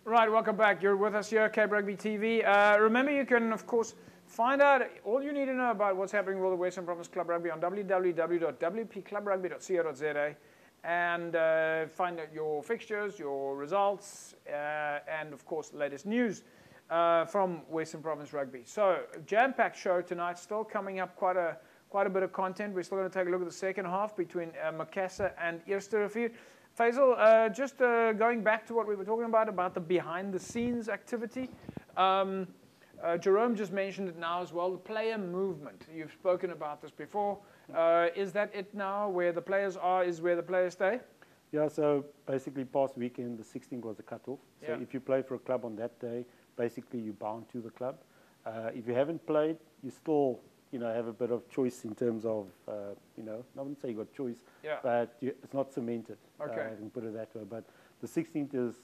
Right, welcome back. You're with us here at Cape Rugby TV. Remember, you can, of course, find out all you need to know about what's happening with the Western Province Club Rugby on www.wpclubrugby.co.za and find out your fixtures, your results, and, of course, the latest news from Western Province Rugby. So, jam-packed show tonight, still coming up quite a bit of content. We're still going to take a look at the second half between Macassar and Eerste. Faisal, just going back to what we were talking about the behind-the-scenes activity. Jerome just mentioned it now as well, the player movement. You've spoken about this before. Is that it now, where the players are, is where the players stay? Yeah, so basically past weekend, the 16th was the cutoff. So if you play for a club on that day, basically you're bound to the club. If you haven't played, you still have a bit of choice in terms of, I wouldn't say you got choice, but it's not cemented. Okay. I can put it that way. But the 16th is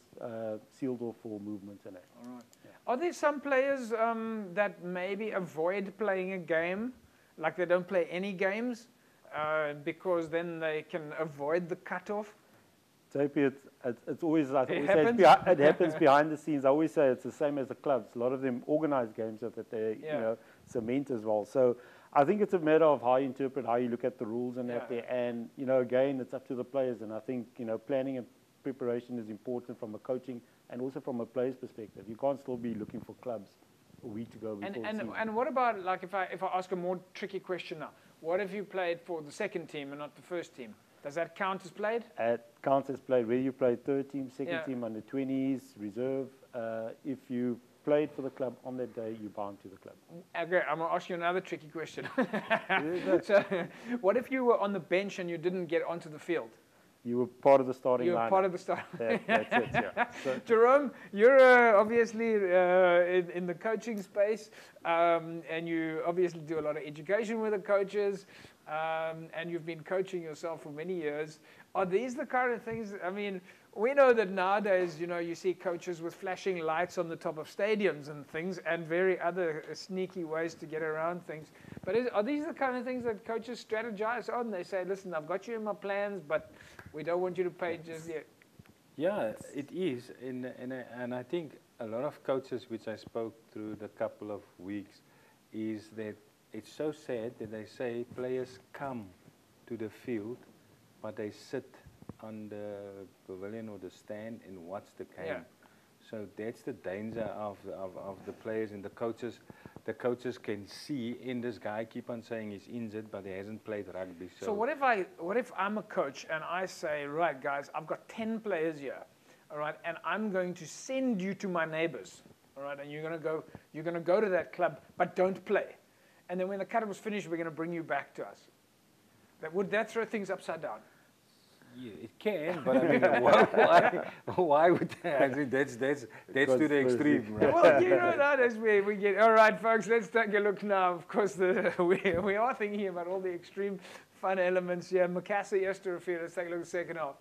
sealed off for movement and that. All right. Yeah. Are there some players that maybe avoid playing a game, like they don't play any games, because then they can avoid the cutoff? JP, it's always, I always say it happens behind the scenes. I always say it's the same as the clubs. A lot of them organize games so that they, cement as well. So I think it's a matter of how you interpret, how you look at the rules and that there. And, again, it's up to the players. And I think, planning and preparation is important from a coaching and also from a player's perspective. You can't still be looking for clubs a week to go before and what about, like, if I ask a more tricky question now, what if you played for the second team and not the first team? Does that count as played? It counts as played. Whether you played third team, second team, under 20s, reserve. If you played for the club on that day, you're bound to the club. Okay, I'm going to ask you another tricky question. So, what if you were on the bench and you didn't get onto the field? You were part of the starting line. You were part of the starting line. That's it, yeah. So, Jerome, you're obviously in the coaching space, and you obviously do a lot of education with the coaches, and you've been coaching yourself for many years. Are these the kind of things, I mean, we know that nowadays, you see coaches with flashing lights on the top of stadiums and things, and very other sneaky ways to get around things. But are these the kind of things that coaches strategize on? They say, listen, I've got you in my plans, but we don't want you to pay just yet. Yeah, it is. And I think a lot of coaches, which I spoke through the couple of weeks, is that it's so sad that they say players come to the field, but they sit on the pavilion or the stand and watch the game. Yeah. So that's the danger of the players and the coaches. The coaches can see, in this guy keep on saying he's injured, but he hasn't played rugby. So what if I'm a coach and I say, right, guys, I've got 10 players here, all right, and I'm going to send you to my neighbors, all right, and you're going to go to that club, but don't play. And then when the cut was finished, we're going to bring you back to us. Would that throw things upside down? Yeah, it can, but I mean, why would that? I mean, that's to the extreme, right? Well, that is where we get. All right, folks, let's take a look now. Of course, we are thinking about all the extreme fun elements here. Macassar, Eerste. Let's take a look at the second half.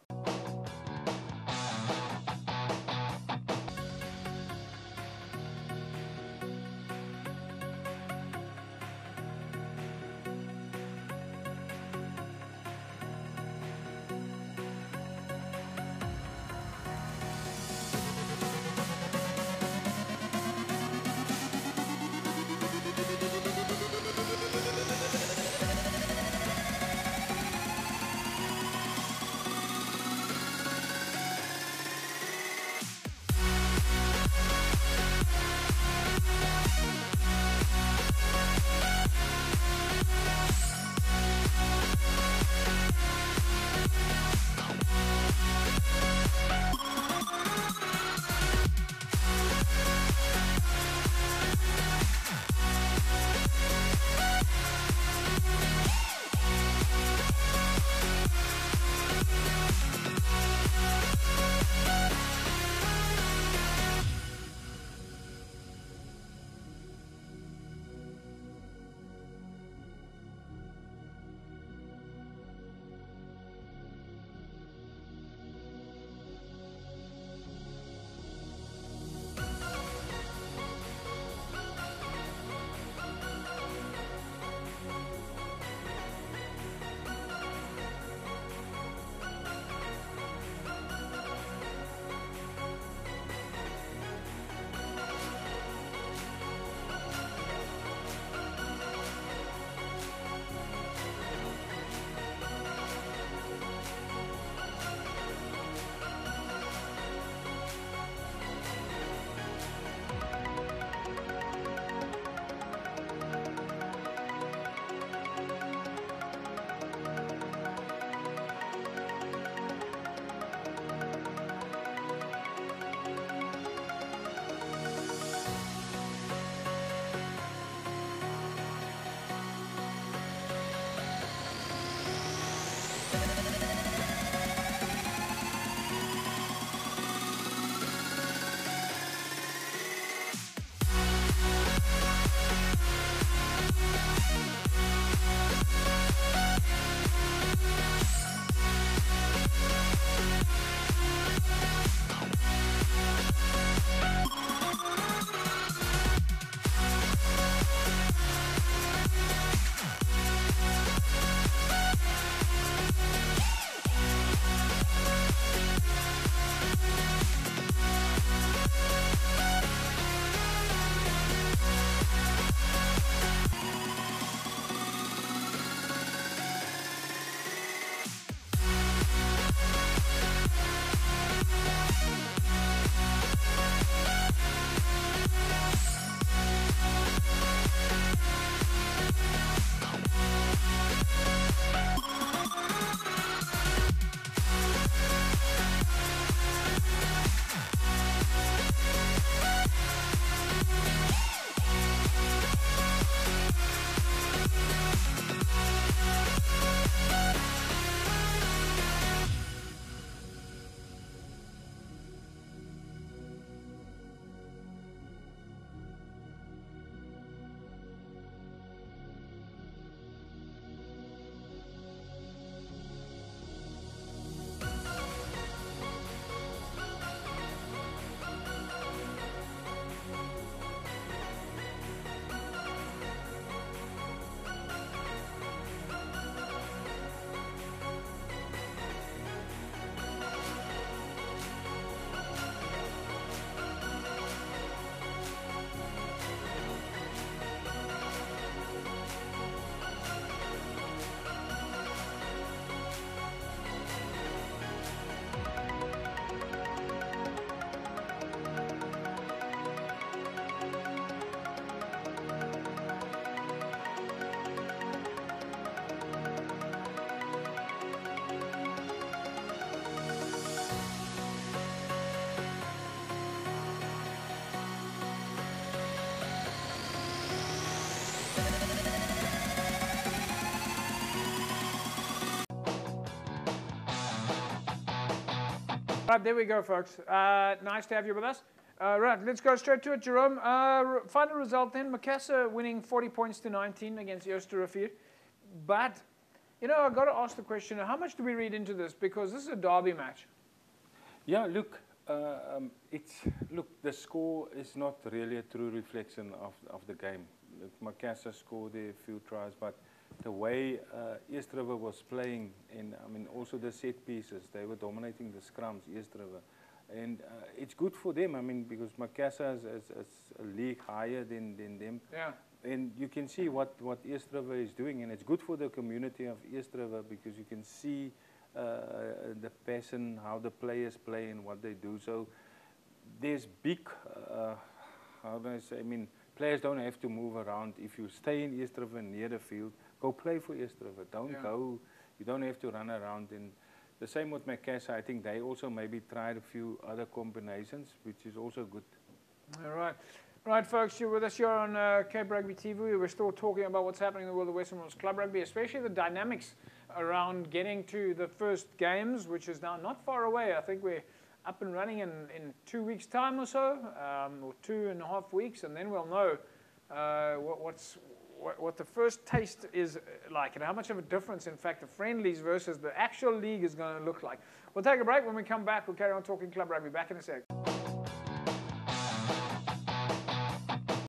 Right, there we go, folks. Nice to have you with us. Right, let's go straight to it, Jerome. Final result then, Macassar winning 40 points to 19 against Eerste. But, you know, I've got to ask the question, how much do we read into this? Because this is a derby match. Yeah, look, the score is not really a true reflection of the game. Look, Macassar scored a few tries, but the way Eerste was playing, and I mean also the set pieces, they were dominating the scrums, Eerste. And it's good for them, I mean, because Macassar is a league higher than them. Yeah. And you can see what Eerste is doing, and it's good for the community of Eerste because you can see the passion, how the players play and what they do. So there's big, how do I say, I mean, players don't have to move around. If you stay in Eerste near the field, go play for Eerste. Don't go, you don't have to run around. And the same with Macassar, I think they also maybe tried a few other combinations, which is also good. All right. Right, folks, you're with us here on Cape Rugby TV. We're still talking about what's happening in the world of Western Province Club Rugby, especially the dynamics around getting to the first games, which is now not far away. I think we're up and running in 2 weeks' time or so, or 2.5 weeks, and then we'll know what the first taste is like and how much of a difference, in fact, the friendlies versus the actual league is going to look like. We'll take a break. When we come back, we'll carry on talking club rugby. Back in a sec.